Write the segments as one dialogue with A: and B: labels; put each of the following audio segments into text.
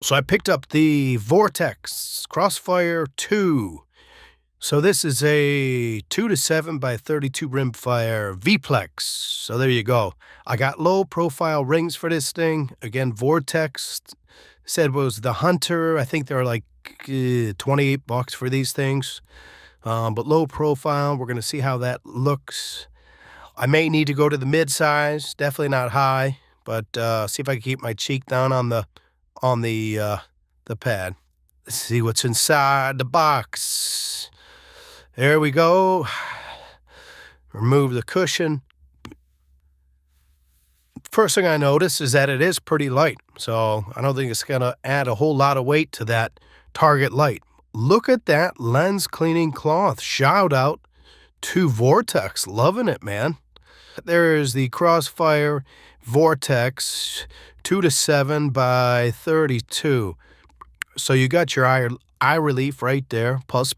A: So I picked up the Vortex Crossfire II. So this is a 2-7 by 32 rimfire V-Plex. So there you go. I got low profile rings for this thing. Again, Vortex said was the Hunter. I think they're like $28 for these things. But low profile, we're going to see how that looks. I may need to go to the mid-size, definitely not high, but see if I can keep my cheek down on the pad. Let's see what's inside the box. There we go. Remove the cushion. First thing I notice is that it is pretty light, so I don't think it's gonna add a whole lot of weight to that target light. Look at that lens cleaning cloth. Shout out to Vortex. Loving it, man. There's the Crossfire Vortex 2-7 by 32. So you got your eye relief right there. Plus,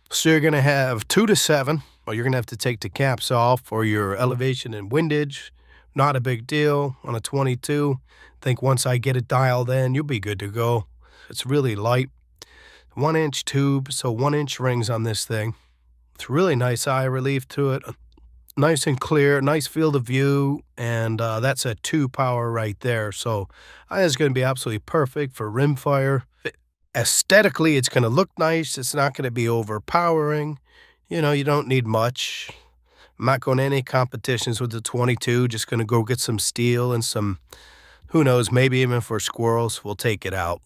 A: so you're gonna have 2-7. Well, you're gonna have to take the caps off for your elevation and windage. Not a big deal on a 22. I think once I get it dialed in, you'll be good to go. It's really light. 1-inch tube, so 1-inch rings on this thing. It's really nice eye relief to it. Nice and clear, nice field of view, and that's a 2 power right there. So I think it's going to be absolutely perfect for rimfire. Aesthetically, it's going to look nice. It's not going to be overpowering. You know, you don't need much. I'm not going to any competitions with the 22. Just going to go get some steel and some, who knows, maybe even for squirrels, we'll take it out.